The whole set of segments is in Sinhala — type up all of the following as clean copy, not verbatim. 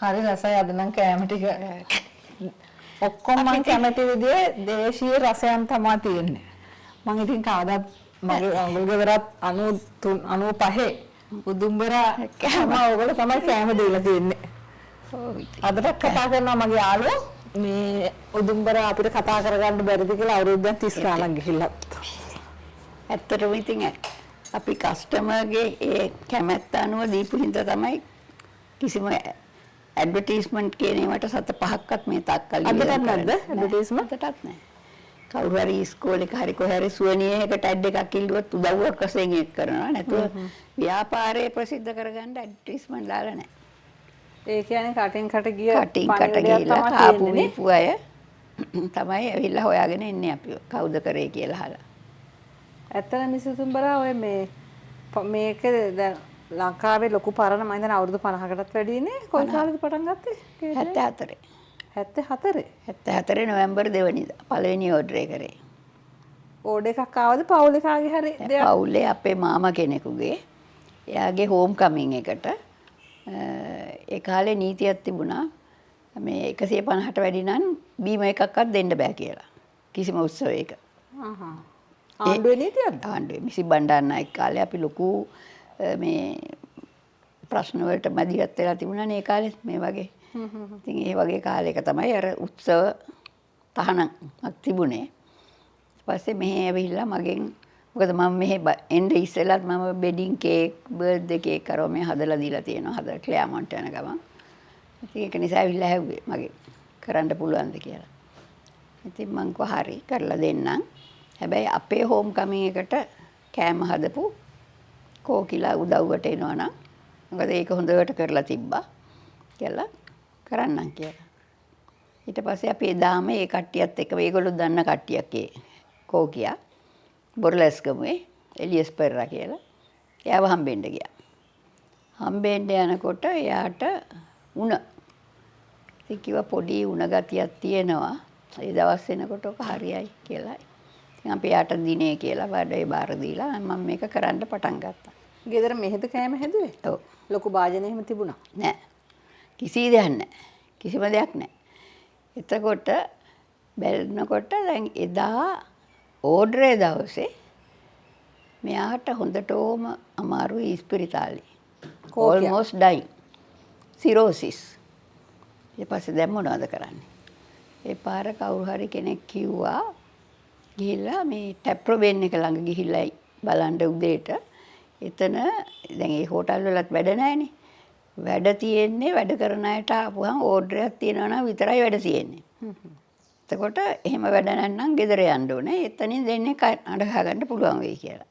හරි රසයි අද නම් කෑම ටික ඔක්කොම මම කැමති විදිහේ දේශීය රසයන් තමයි තියෙන්නේ. මම ඉතින් කවදාත් මගේ අඟුල්ගෙදරත් 93 95 උදුම්බරා ඔයගොල්ලෝ තමයි කෑම දීලා තියෙන්නේ. අදට කතා කරනවා මගේ යාළුවෝ මේ උදුම්බරා අපිට කතා කරගන්න බැරිද කියලා අවුරුද්දක් 30 ගානක් ගිහිල්ලා. ඇත්තටම ඉතින් අපි කස්ටමර්ගේ ඒ කැමැත්ත අනුව දීපු හින්දා තමයි කිසිම ඇඩ්වර්ටයිස්මන්ට් කියන ඒවට සත පහක්වත් මේ තාක්කල් අදටත් නැද්ද ඇඩ්වර්ටයිස්මන්ට්? අදටත් නැහැ. කවුරු හරි ඉස්කෝලේ හරි කොහේ හරි සුවනියයකට ඇඩ් එකක් ඉල්ලුවොත් උදව්වක් වශයෙන් ඒක කරනවා. නැතුව ව්‍යාපාරය ප්‍රසිද්ධ කරගන්න ඇඩ්වර්ටයිස්මන්ට් දාලා නැහැ. ඒ කියන්නේ කටින් කට ගිය ගිහිල්ලා කාපු වීපු අය තමයි ඇවිල්ලා හොයාගෙන ඉන්නේ අපි කවුද කරේ කියලා අහලා. ඇත්තට මිස් උතුම්බරා ඔය මේක දැන් ලංකාවේ ලොකු පරණ මම හිතන අවුරුදු 50කටත් වැඩි නේ. කොයි කාලෙද පටන් ගත්තේ? 74. 74? 74 නොවැම්බර් 2 වෙනිදා පළවෙනි ඕඩර් එක කරේ. ඕඩර් එකක් ආවද පවුලේ කාගේ හරි දෙයක්? පවුලේ අපේ මාමා කෙනෙකුගේ එයාගේ හෝම් කමින් එකට ඒ කාලේ නීතියක් තිබුණා මේ 150ට වැඩි නම් බීම එකක්වත් දෙන්න බෑ කියලා. කිසිම උත්සවයක. ආණ්ඩුවේ නීතියක්ද? ආණ්ඩුවේ මිසි බණ්ඩාරනායක කාලේ අපි ලොකු මේ ප්‍රශ්න වලට මැදිහත් වෙලා තිබුණානේ ඒ කාලේ මේ වගේ. ඉතින් ඒ වගේ කාලයක තමයි අර උත්සව තහනක් තිබුණේ. ඊට පස්සේ මෙහෙ ඇවිල්ලා මගෙන් මොකද මම මෙහෙ එන්න ඉස්සෙල්ලත් මම බෙඩින් කේක් බර්ත්ඩේ කේක් කරව මේ හදලා දීලා තියෙනවා. හදලා ක්ලෑමොන්ට් යන ගමන්. ඉතින් ඒක නිසා ඇවිල්ලා හැව්වේ මගේ කරන්න පුළුවන්ද කියලා. ඉතින් මං කිව්වා හරි කරලා දෙන්නම්. හැබැයි අපේ හෝම් කමින් එකට කෑම හදපු කෝකිලා උදව්වට එනවනම් මොකද ඒක හොඳට කරලා තිබ්බා කියලා කරන්නම් කියලා. ඊට පස්සේ අපි එදාම ඒ කට්ටියත් එක්ක මේගොල්ලෝ දන්න කට්ටියක් ඒ කෝකියා බොරලැස්ගමුවේ එලියස් පෙරරා කියලා එයාව හම්බෙන්න ගියා. හම්බෙන්න යනකොට එයාට උණ ඉතින් කිව්වා පොඩි උණ ගතියක් තියෙනවා. ඒ දවස් වෙනකොට ඔක හරියයි කියලා. ඉතින් අපි යාට දිනේ කියලා වැඩේ බාර දීලා මම මේක කරන්න පටන් ගත්තා. ගෙදර මෙහෙද කෑම හැදුවේ? ඔව්. ලොකු වාදනය එහෙම තිබුණා? නෑ. කිසි දෙයක් නෑ. කිසිම දෙයක් නෑ. එතකොට බැලනකොට දැන් එදා ඕඩරේ දවසේ මෙයාට හොඳටම අමාරුයි ඉස්පිරිතාලේ. almost dying. cirrhosis. ඊට පස්සේ දැන් මොනවද කරන්නේ? ඒ පාර කවුරු හරි කෙනෙක් කිව්වා ගිහිල්ලා මේ ටැප්‍රොබෙන් එක ළඟ ගිහිල්ලා බලන්න උදේට එතන දැන් ඒ හෝටල් වලත් වැඩ නැහැනේ. වැඩ තියෙන්නේ වැඩ කරන අයට ආපුවම ඕඩර් එකක් තියෙනවා නම් විතරයි වැඩ තියෙන්නේ. එතකොට එහෙම වැඩ නැත්නම් ගෙදර යන්න ඕනේ. එතනින් දෙන්නේ අඬ ගන්න පුළුවන් වෙයි කියලා.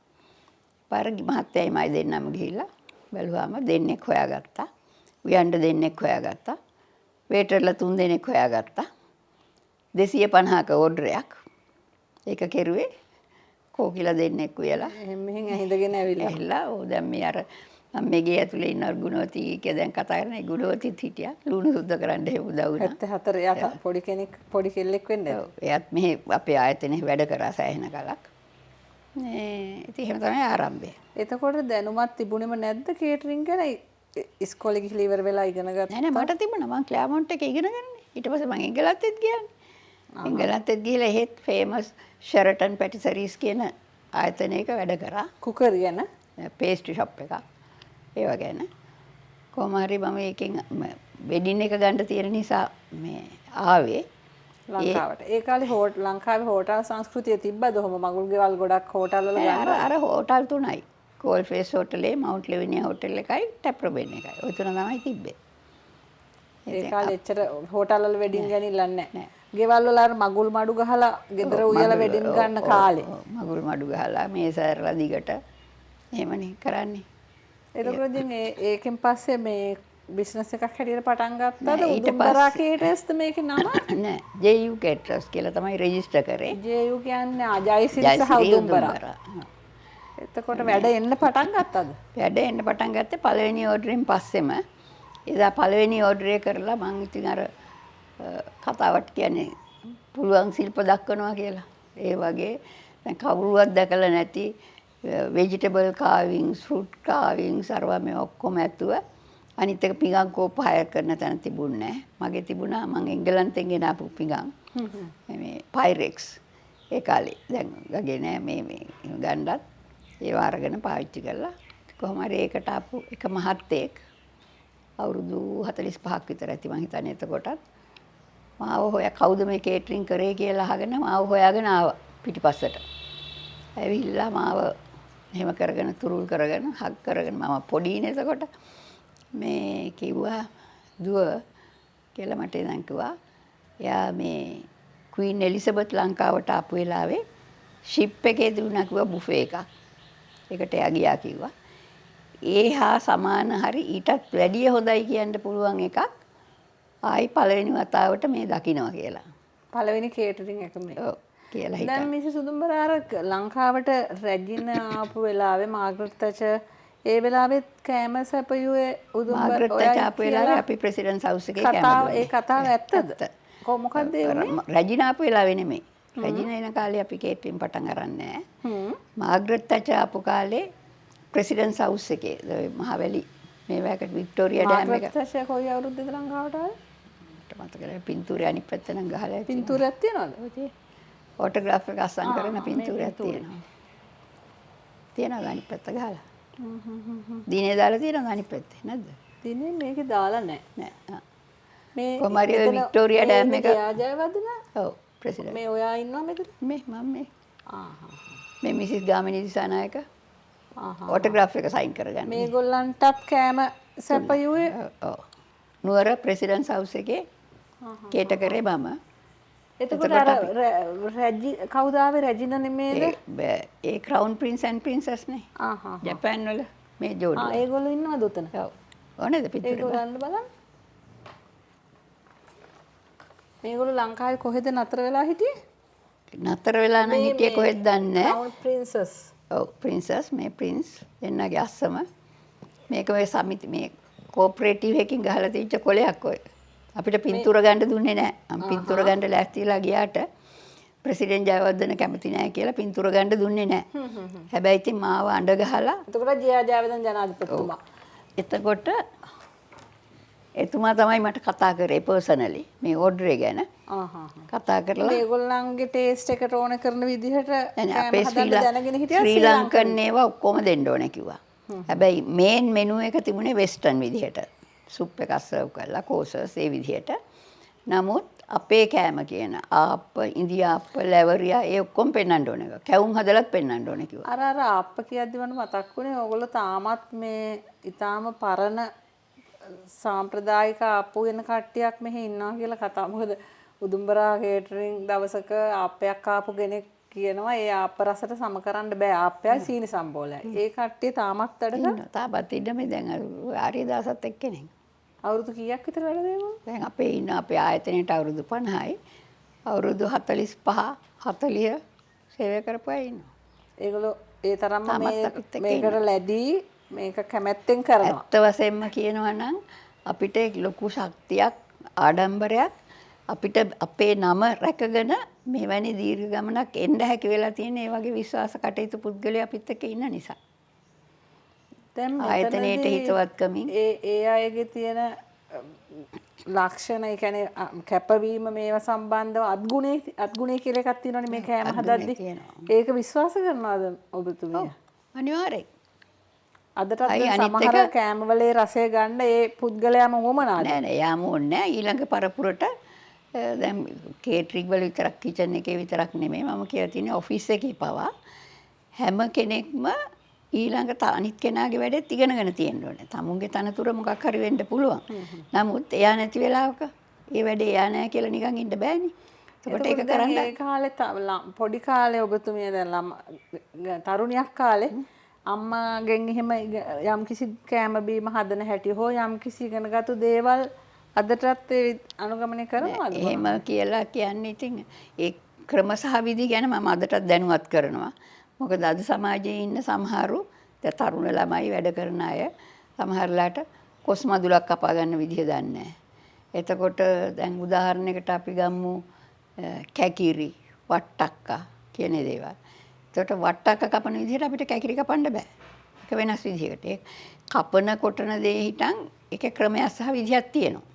පාර මහත්තයයි මයි දෙන්නම ගිහිල්ලා බැලුවාම දෙන්නෙක් හොයාගත්තා. උයන්ඩ දෙන්නෙක් හොයාගත්තා. වේටර්ලා 3 දෙනෙක් හොයාගත්තා. 250ක ඕඩර් එකක්. ඒක කෙරුවේ කෝකිලා දෙන්නෙක් උයලා. එහෙන් මෙහෙන් ඇහිඳගෙන ඇවිල්ලා. ඔව් දැන් මේ අර මම මේ ගේ ඇතුලේ ඉන්න ගුණවති කිය දැන් කතා කරන ඒ ගුණවතිත් හිටියා. ලුණු සුද්ධ කරන්න එහෙම උදව් වුණා. 74 එයා පොඩි කෙනෙක් පොඩි කෙල්ලෙක් වෙන්නේ. ඔව් එයාත් මෙහි අපේ ආයතනයේ වැඩ කරා සෑහෙන කලක්. ඉතින් එහෙම තමයි ආරම්භය. එතකොට දැනුමක් තිබුණෙම නැද්ද කේටරින් ගැන? ඉස්කෝලේ ගිහිල්ලා ඉවර වෙලා ඉගෙන ගත්තා. නෑ නෑ මට තිබුණා. මම ක්ලෑමොන්ට් එකේ ඉගෙන ගන්නේ. ඊට පස්සේ මම එංගලන්තෙත් ගියානේ. එංගලන්තෙත් ගිහලා එහෙත් ෆේමස් ෂෙරටන් පැටිසරීස් කියන ආයතනයක වැඩ කරා. කුකරි ගැන පේස්ට්‍රි ෂොප් එකක්. ඒව ගැන කොහොම හරි මම ඒකෙන් වෙඩින් එක ගන්න තියෙන නිසා මේ ආවේ ලංකාවට. ඒ කාලේ ලංකාවේ හෝටල් සංස්කෘතිය තිබ්බද? ඔහොම මගුල් ගෙවල් ගොඩක් හෝටල් වල ගන්නවා. අර හෝටල් තුනයි. කෝල් ෆේස් හෝටලේ, මවුන්ට් ලෙවිනියා හෝටල් එකයි, ටැප්‍රොබෙන් එකයි. ඔය තුන තමයි තිබ්බේ. ඒ කාලේ එච්චර හෝටල් වල වෙඩින් ගනිල්ලන්නේ නැහැ. ගෙවල් වල අර මගුල් මඩු ගහලා ගෙදර උයලා වෙඩින් ගන්න කාලේ. මගුල් මඩු ගහලා මේස ඇරලා දිගට එහෙමනේ කරන්නේ. එතකොට ඉතින් ඒකෙන් පස්සේ මේ බිස්නස් එකක් හැටියට පටන් ගත්තද? උදුම්බරා කේටර්ස්ද මේකේ නම? නෑ JU කේටර්ස් කියලා තමයි රෙජිස්ටර් කරේ. JU කියන්නේ අජයසිරි සහ උදුම්බරා. එතකොට වැඩ එන්න පටන් ගත්තද? වැඩ එන්න පටන් ගත්තේ පළවෙනි ඕඩරෙන් පස්සෙම. එදා පළවෙනි ඕඩරේ කරලා මං ඉතින් අර කතාවට කියන්නේ පුළුවන් ශිල්ප දක්වනවා කියලා. ඒ වගේ දැන් කවුරුවත් දැකලා නැති vegetable carvings, fruit carvings අරවා මේ ඔක්කොම ඇතුව අනිත් එක පිඟන් කෝප්ප හයර් කරන තැන තිබුණේ නැහැ. මගේ තිබුණා මං එංගලන්තෙන් ගෙන ආපු පිඟන්. මේ පයිරෙක්ස් ඒ කාලේ දැන් ගගේ නෑ මේ ගණ්ඩත් ඒව අරගෙන පාවිච්චි කරලා කොහොම හරි ඒකට ආපු එක මහත්තයෙක් අවුරුදු 45ක් විතර ඇති මං හිතන්නේ එතකොටත් මාව හොයා කවුද මේ කේටරින් කරේ කියලා අහගෙන මාව හොයාගෙන ආවා පිටිපස්සට. ඇවිල්ලා මාව එහෙම කරගෙන තුරුල් කරගෙන හග් කරගෙන මම පොඩිනේ එතකොට මේ කිව්වා දුව කියලා මට ඉඳන් කිව්වා එයා මේ ක්වීන් එලිසබෙත් ලංකාවට ආපු වෙලාවේ ෂිප් එකේ දුන්නා කිව්වා බුෆේ එකක්. ඒකට එයා ගියා කිව්වා. ඒ හා සමාන හරි ඊටත් වැඩිය හොඳයි කියන්න පුළුවන් එකක් ආයි පළවෙනි වතාවට මේ දකින්නවා කියලා. පළවෙනි කේටරින් එක මේ. ඔව් කියලා හිතා. දැන් මිස සුදුම්බර අර ලංකාවට රැජින ආපු වෙලාවේ මාග්‍රට් තැචර් ඒ වෙලාවෙත් කෑම සැපයුවේ උදුම්බර මාග්‍රට් තැචර් ආපු වෙලාවේ අපි ප්‍රෙසිඩන්ට්ස් හවුස් එකේ කෑම දුන්නා. ඒ කතාව ඇත්තද? මොකක්ද ඒ උනේ? රැජින ආපු වෙලාවේ නෙමෙයි. රැජින එන කාලේ අපි කේටරින් පටන් අරන් නැහැ. මාග්‍රට් තැචර් ආපු කාලේ ප්‍රෙසිඩන්ට්ස් හවුස් එකේ මහවැලි මේ වැකට වික්ටෝරියා ඩෑම් එක. මාග්‍රට් තැචර් කොයි අවුරුද්දේද ලංකාවට ආවේ? මට මතක නැහැ පින්තූරේ අනිත් පැත්ත නම් ගහලා පින්තූරයක් තියනවද? ඔටෝග්‍රාෆ් එක අස්සම් කරන පින්තූරයක් තියෙනවා. තියෙනවා අනිත් පැත්ත ගහලා. දිනේ දාලා තියෙනවා අනිත් පැත්තේ නැද්ද? දිනේ මේකේ දාලා නැහැ. නෑ. මේ කොමාරිය වික්ටෝරියා ඩෑම් එක. ජයවර්ධන? ඔව් ප්‍රෙසිඩන්ට්. මේ ඔයා ඉන්නවා මෙතන? මේ මම මේ. ආහා. මේ මිසිස් ගාමිණී දිසානායක. ආහා. ඔටෝග්‍රාෆ් එක සයින් කරගන්න. මේගොල්ලන්ටත් කෑම සැපයුවේ ඔව්. නුවර ප්‍රෙසිඩන්ට්ස් හවුස් එකේ කේට කරේ මම. එතකොට අර රැජි කවුද ආවේ රැජින නෙමේද? ඒ ක්‍රවුන් ප්‍රින්ස් ඇන්ඩ් ප්‍රින්සස් නේ. ආහා. ජපාන් වල මේ ජෝඩුව. ඒගොල්ලෝ ඉන්නවද උතන? ඔව්. ඕනේද පිටුර? ඒක ගන්න බලන්න. මේගොල්ලෝ ලංකාවේ කොහෙද නතර වෙලා හිටියේ? නතර වෙලා නම් හිටියේ කොහෙද දන්නේ නැහැ. ක්‍රවුන් ප්‍රින්සස්. ඔව් ප්‍රින්සස් මේ ප්‍රින්ස් දෙන්නගේ අස්සම මේක මේ සමිති මේ කෝපරේටිව් එකකින් ගහලා තියච්ච කොලයක් ඔය. අපිට පින්තූර ගන්න දුන්නේ නැහැ. මම පින්තූර ගන්න ලෑස්තිලා ගියාට ප්‍රෙසිඩන්ට් ජයවර්ධන කැමති නැහැ කියලා පින්තූර ගන්න දුන්නේ නැහැ. හැබැයි ඉතින් මාව අඬ ගහලා එතකොට ජයවර්ධන ජනාධිපතිතුමා. එතකොට එතුමා තමයි මට කතා කරේ පර්සනලි මේ ඕඩරේ ගැන. කතා කරලා මේගොල්ලන්ගේ ටේස්ට් එකට ඕන කරන විදිහට අපේ ශ්‍රී ලංකන් ඒවා ඔක්කොම දෙන්න ඕනේ කිව්වා. හැබැයි මේන් මෙනු එක තිබුණේ වෙස්ටර්න් විදිහට. සුප් එකක් සර්ව් කරලා කෝසර්ස් ඒ විදිහට. නමුත් අපේ කෑම කියන ආප්ප, ඉන්දියාප්ප, ලැවරියා ඒ ඔක්කොම පෙන්වන්න ඕනේ. කැවුම් හදලත් පෙන්වන්න ඕනේ කිව්වා. අර ආප්ප කියද්දි මට මතක් වුණේ ඕගොල්ලෝ තාමත් මේ ඊටාම පරණ සාම්ප්‍රදායික ආප්පු වෙන කට්ටියක් මෙහි ඉන්නවා කියලා කතා. මොකද උදුම්බරා කේටරින් දවසක ආප්පයක් ආපු කෙනෙක් කියනවා ඒ ආප්ප රසට සම කරන්න බෑ ආප්පයයි සීනි සම්බෝලයයි. ඒ කට්ටිය තාමත් වැඩ කරනවා. තාමත් ඉන්න මේ දැන් ආර්යදාසත් එක්කනේ. අවුරුදු කීයක් විතර වැඩ දෙනවා? දැන් අපේ ඉන්න අපේ ආයතනයේට අවුරුදු 50යි. අවුරුදු 45 40 සේවය කරපු අය ඉන්නවා. ඒගොල්ලෝ ඒ තරම්ම මේකට ලැබී මේක කැමැත්තෙන් කරනවා. ඇත්ත වශයෙන්ම කියනවා නම් අපිට ලොකු ශක්තියක් ආඩම්බරයක් අපිට අපේ නම රැකගෙන මෙවැනි දීර්ඝ ගමනක් එන්න හැකි වෙලා තියෙන ඒ වගේ විශ්වාස කටයුතු පුද්ගලයා අපිත් එක්ක ඉන්න නිසා. දැන් ආයතනයේට හිතවත්කමින් ඒ අයගේ තියෙන ලක්ෂණ ඒ කියන්නේ කැපවීම මේවා සම්බන්ධව අත්ගුණේ කියලා එකක් තියෙනවනේ මේ කෑම හදද්දි. ඒක විශ්වාස කරනවද ඔබතුමිය? අනිවාර්යයෙන්. අදටත් සමහර කෑමවලේ රසය ගන්න ඒ පුද්ගලයාම උවමනාද? නෑ නෑ යාම ඕනේ නෑ. ඊළඟ පරපුරට දැන් කේටරින් වල විතරක් කිචන් එකේ විතරක් නෙමෙයි මම කියලා තියෙන්නේ ඔෆිස් එකේ පවා හැම කෙනෙක්ම ඊළඟට අනිත් කෙනාගේ වැඩෙත් ඉගෙනගෙන තියෙන්න ඕනේ. තමුන්ගේ තනතුර මොකක් හරි වෙන්න පුළුවන්. නමුත් එයා නැති වෙලාවක ඒ වැඩේ එයා නැහැ කියලා නිකන් ඉන්න බෑනේ. ඒකට ඒක කරන්න ඒ කාලේ පොඩි කාලේ ඔබතුමිය දැන් තරුණියක් කාලේ අම්මාගෙන් එහෙම යම් කිසි කෑම බීම හදන හැටි හෝ යම් කිසි ඉගෙනගත්තු දේවල් අදටත් අනුගමනය කරනවද? එහෙම කියලා කියන්නේ ඉතින් ඒ ක්‍රම සහ විදි ගැන මම අදටත් දැනුවත් කරනවා. මොකද අද සමාජයේ ඉන්න සමහරු තරුණ ළමයි වැඩ කරන අය සමහරලාට කොස් මදුලක් කපා ගන්න විදිහ දන්නේ නැහැ. එතකොට දැන් උදාහරණයකට අපි ගමු කැකිරි, වට්ටක්කා කියන දේවල්. එතකොට වට්ටක්ක කපන විදිහට අපිට කැකිරි කපන්න බෑ. ඒක වෙනස් විදිහකට. ඒ කපන කොටන දේ හිටන් එක ක්‍රමයක් සහ විදිහක් තියෙනවා.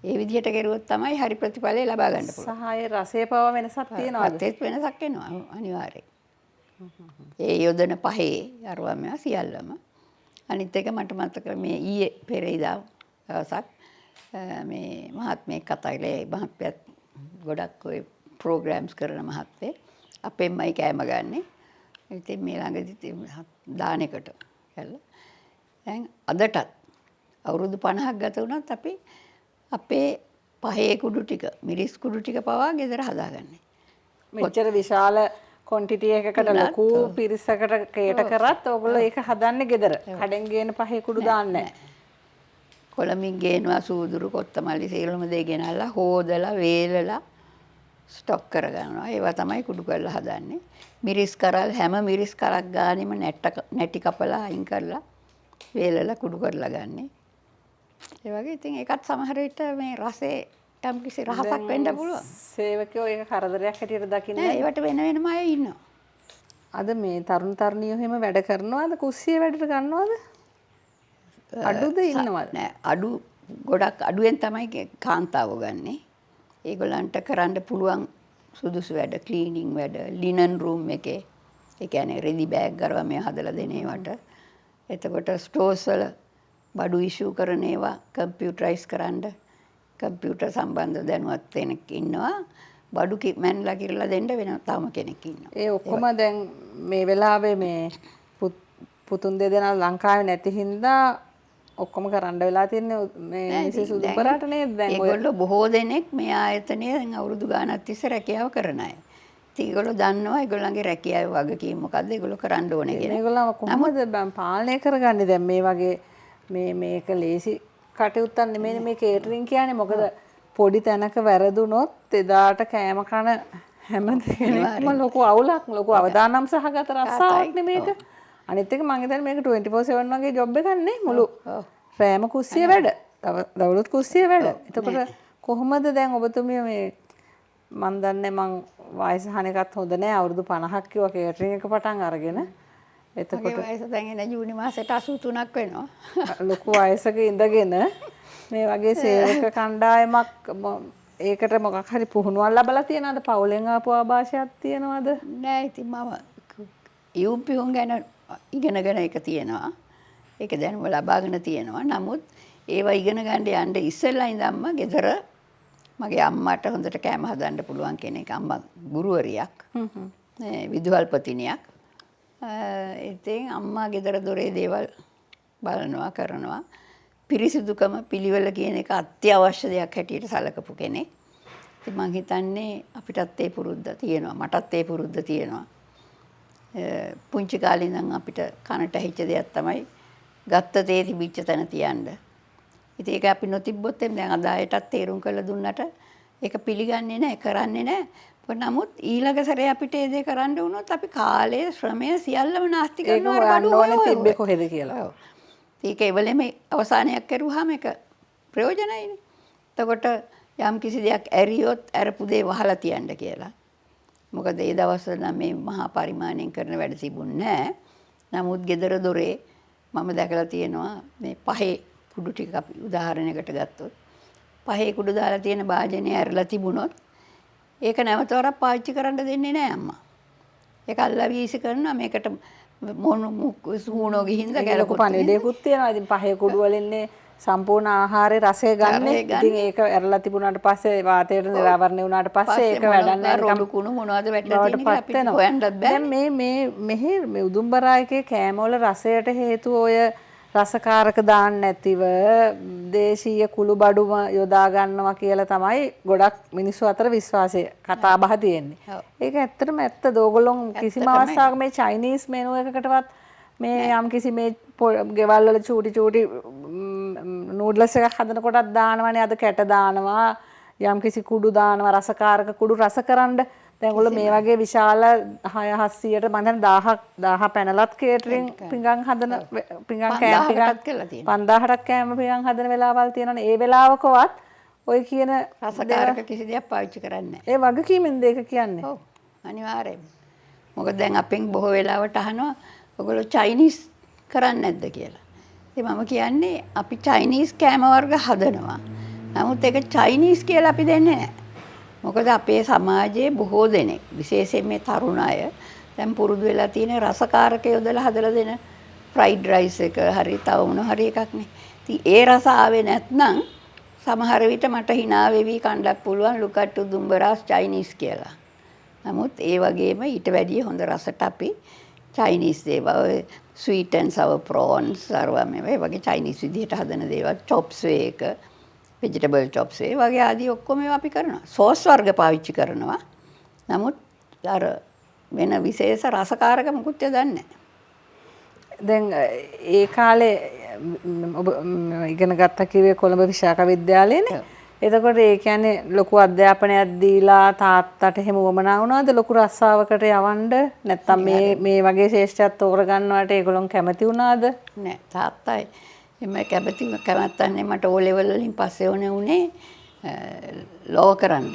ඒ විදිහට කරුවොත් තමයි හරි ප්‍රතිඵලය ලබා ගන්න පුළුවන්. සහ ඒ රසයේ පව වෙනසක් තියනවාද? අතේත් වෙනසක් එනවා අනිවාර්යයෙන්. ඒ යොදන පහේ අරවම සියල්ලම. අනිත් එක මට මතක මේ ඊයේ පෙරේදා දවසක් මේ මහත්මයෙක් කතා කළේ. මහත්මයාත් ගොඩක් ඔය ප්‍රෝග්‍රෑම්ස් කරන මහත්මයෙක්. අපෙන්මයි කෑම ගන්නෙ. ඉතින් මේ ළඟදී දාන එකට කළා. දැන් අදටත් අවුරුදු 50ක් ගත වුණත් අපි අපේ පහේ කුඩු ටික මිරිස් කුඩු ටික පවා ගෙදර හදාගන්නේ. මෙච්චර විශාල ක්වොන්ටිටි එකකට ලොකු පිරිසකට කේට කරත් ඕගොල්ලෝ ඒක හදන්නේ ගෙදර. කඩෙන් ගේන පහේ කුඩු දාන්නේ නැහැ. කොළඹින් ගේනවා සූදුරු කොත්තමල්ලි සියලුම දේ ගෙනල්ලා හොදලා වේලලා ස්ටොක් කරගන්නවා. ඒවා තමයි කුඩු කරලා හදන්නේ. මිරිස් කරල් හැම මිරිස් කරක් ගානෙම නැටි කපලා අයින් කරලා වේලලා කුඩු කරලා ගන්නෙ. ඒ වගේ ඉතින් ඒකත් සමහර විට මේ රසේ යම් කිසි රහසක් වෙන්න පුළුවන්. සේවකයෝ ඒක කරදරයක් හැටියට දකින්නේ නෑ. ඒවට වෙන වෙනම අය ඉන්නවා. අද මේ තරුණ තරුණියෝ එහෙම වැඩ කරනවද? කුස්සිය වැඩට ගන්නවද? අඩුද ඉන්නවද? නෑ අඩු ගොඩක් අඩුවෙන් තමයි කාන්තාවෝ ගන්නෙ. ඒගොල්ලන්ට කරන්න පුළුවන් සුදුසු වැඩ, ක්ලීනින් වැඩ, ලිනන් රූම් එකේ. ඒ කියන්නේ රෙදි බෑග් ගරවා මේ හදලා දෙන ඒවට. එතකොට ස්ටෝර්ස් වල බඩු ඉෂුව කරන ඒවා කම්පියුටරයිස් කරන්න කම්පියුටර් සම්බන්ධ දැනුවත් කෙනෙක් ඉන්නවා. බඩු මැන්ලා කිරලා දෙන්න වෙන තම කෙනෙක් ඉන්නවා. ඒ ඔක්කොම දැන් මේ වෙලාවේ මේ පුතුන් දෙදෙනා ලංකාවේ නැති හින්දා ඔක්කොම කරන්න වෙලා තියන්නේ මේ මිසස් උදුපරාට නේද? දැන් ඒගොල්ලෝ බොහෝ දෙනෙක් මේ ආයතනයේ දැන් අවුරුදු ගාණක් තිස්සේ රැකියාව කරන අය. ඉතින් ඒගොල්ලෝ දන්නවා ඒගොල්ලන්ගේ රැකියාවේ වගකීම මොකද්ද ඒගොල්ලෝ කරන්න ඕනේ කියලා. මේගොල්ලෝ කොහොමද පාලනය කරගන්නේ දැන් මේ වගේ මේක ලේසි කටයුත්තක් නෙමෙයි මේ කේටරින් කියන්නේ. මොකද පොඩි තැනක වැරදුනොත් එදාට කෑම කන හැම දෙයක්ම ලොකු අවුලක්, ලොකු අවදානම් සහගත රස්සාවක් නේ මේක. අනිත් එක මම හිතන්නේ මේක 24/7 වගේ ජොබ් එකක් නේ. මුළු රෑම කුස්සිය වැඩ. දවල්ත් කුස්සිය වැඩ. එතකොට කොහොමද දැන් ඔබතුමිය මේ මන් දන්නේ මං වයස අහන එකත් හොඳ නෑ. අවුරුදු 50ක් කිව්වා කේටරින් එක පටන් අරගෙන. එතකොට වයස දැන් එන ජූනි මාසෙට 83ක් වෙනවා. ලොකු වයසක ඉඳගෙන මේ වගේ සේවක කණ්ඩායමක් ඒකට මොකක් හරි පුහුණුවක් ලැබලා තියනවද? පවුලෙන් ආපු ආభాෂයක් තියනවද? නෑ. ඉතින් මම යුම්පියුන් ගැන ඉගෙනගෙන ඒක තියෙනවා. ඒක දැනුම ලබාගෙන තියෙනවා. නමුත් ඒවා ඉගෙන ගන්න යන්න ඉස්සෙල්ලා ඉඳන්ම ගෙදර මගේ අම්මාට හොඳට කෑම හදන්න පුළුවන් කෙනෙක්. අම්මා ගුරුවරියක්. විදුහල්පතිනියක්. ඉතින් අම්මා ගෙදර දොරේ දේවල් බලනවා කරනවා. පිරිසිදුකම පිළිවෙල කියන එක අත්‍යවශ්‍ය දෙයක් හැටියට සැලකපු කෙනෙක්. ඉතින් මං හිතන්නේ අපිටත් ඒ පුරුද්ද තියෙනවා. මටත් ඒ පුරුද්ද තියෙනවා. පුංචි කාලේ ඉඳන් අපිට කනට ඇහිච්ච දෙයක් තමයි ගත්ත තේ තිබිච්ච තැන තියන්න. ඉතින් ඒක අපි නොතිබ්බොත් දැන් අද ආයටත් තේරුම් කරලා දුන්නට ඒක පිළිගන්නේ නැහැ, කරන්නේ නැහැ. නමුත් ඊළඟ සැරේ අපිට ඒ දේ කරන්න වුණොත් අපි කාලය, ශ්‍රමය සියල්ලම නාස්ති කරනවා. ඒක හොයන්න ඕනේ තිබ්බේ කොහෙද කියලා. ඔව්. ඒක එවලෙම අවසානයක් කරුවාම ඒක ප්‍රයෝජනයිනේ. එතකොට යම් කිසි දෙයක් ඇරියොත් අරපු දේ වහලා තියන්න කියලා. මොකද ඒ දවස්වල නම් මේ මහා පරිමාණයෙන් කරන වැඩ තිබුණේ නැහැ. නමුත් gedara දොරේ මම දැකලා තියෙනවා මේ පහේ කුඩු ටික අපි උදාහරණයකට ගත්තොත් පහේ කුඩු දාලා තියෙන භාජනය ඇරලා තිබුණොත් ඒක නැවත වරක් පාවිච්චි කරන්න දෙන්නේ නැහැ අම්මා. ඒක අල්ලා වීසි කරනවා මේකට සූනෝ ගිහින්ද ගැලකුත් පණිවිඩයකුත් තියෙනවා. ඉතින් පහේ කුඩු වලින්නේ සම්පූර්ණ ආහාරයේ රසය ගන්න. ඉතින් ඒක ඇරලා තිබුණාට පස්සේ වාතයට නිරාවරණය වුණාට පස්සේ ඒක වැඩක් නැහැ. රොඩු කුණු මොනවද වැටලා තියෙන්නේ අපිට හොයන්නත් බෑ. දැන් මේ උදුම්බරා එකේ කෑමවල රසයට හේතුව ඔය රසකාරක දාන්න නැතිව දේශීය කුළු බඩුම යොදා ගන්නවා කියලා තමයි ගොඩක් මිනිස්සු අතර විශ්වාසය කතා බහ තියෙන්නේ. ඒක ඇත්තටම ඇත්තද? ඕගොල්ලෝ කිසිම අවස්ථාවක මේ චයිනීස් මෙනු එකකටවත් මේ යම් කිසි මේ ගෙවල් වල චූටි නූඩ්ලස් එකක් හදනකොටත් දානවනේ. අද කැට දානවා, යම් කිසි කුඩු දානවා, රසකාරක කුඩු රසකරන්න. දැන් ඔයගොල්ලෝ මේ වගේ විශාල 600ට මම දැන් 1000 පැනලත් කේටරින් පිඟන් හදන පිඟන් කෑම පිඟන් 5000ක් කෑම පිඟන් හදන වෙලාවල් තියෙනවනේ. ඒ වෙලාවකවත් ඔය කියන රසකාරක කිසි දෙයක් පාවිච්චි කරන්නේ නැහැ. ඒ වගකීමෙන්ද ඒක කියන්නේ? ඔව් අනිවාර්යයෙන්. මොකද දැන් අපෙන් බොහෝ වෙලාවට අහනවා ඔයගොල්ලෝ චයිනීස් කරන්නේ නැද්ද කියලා. ඉතින් මම කියන්නේ අපි චයිනීස් කෑම වර්ග හදනවා. නමුත් ඒක චයිනීස් කියලා අපි දෙන්නේ නැහැ. මොකද අපේ සමාජයේ බොහෝ දෙනෙක් විශේෂයෙන් මේ තරුණ අය දැන් පුරුදු වෙලා තියෙන රසකාරක යොදලා හදලා දෙන ෆ්‍රයිඩ් රයිස් එක හරි තව මොන හරි එකක් නේ. ඉතින් ඒ රස ආවේ නැත්නම් සමහර විට මට hina වෙවි කණ්ඩක් පුළුවන් ලුකට්ටු දුම්බරාස් චයිනීස් කියලා. නමුත් ඒ වගේම ඊට වැඩිය හොඳ රසට අපි චයිනීස් දේවල් sweet and sour prawns අරවා මේ වගේ චයිනීස් විදිහට හදන දේවල් chops එක vegetable chops ඒ වගේ ආදී ඔක්කොම ඒවා අපි කරනවා. සෝස් වර්ග පාවිච්චි කරනවා. නමුත් අර වෙන විශේෂ රසකාරක මුකුත් යදන්නේ නැහැ. දැන් ඒ කාලේ ඔබ ඉගෙන ගත්ත කිව්වේ කොළඹ විශාඛ විද්‍යාලයේනේ. එතකොට ඒ කියන්නේ ලොකු අධ්‍යාපනයක් දීලා තාත්තට එහෙම වමනා වුණාද ලොකු රස්සාවකට යවන්න? නැත්නම් මේ වගේ ශේෂ්ඨයක් තෝරගන්නවට ඒගොල්ලොන් කැමති වුණාද? නෑ තාත්තයි එමෙ කැමැත්තන්නේ මට ඕ ලෙවල් වලින් පස්සේ උනේ ලෝ කරන්න.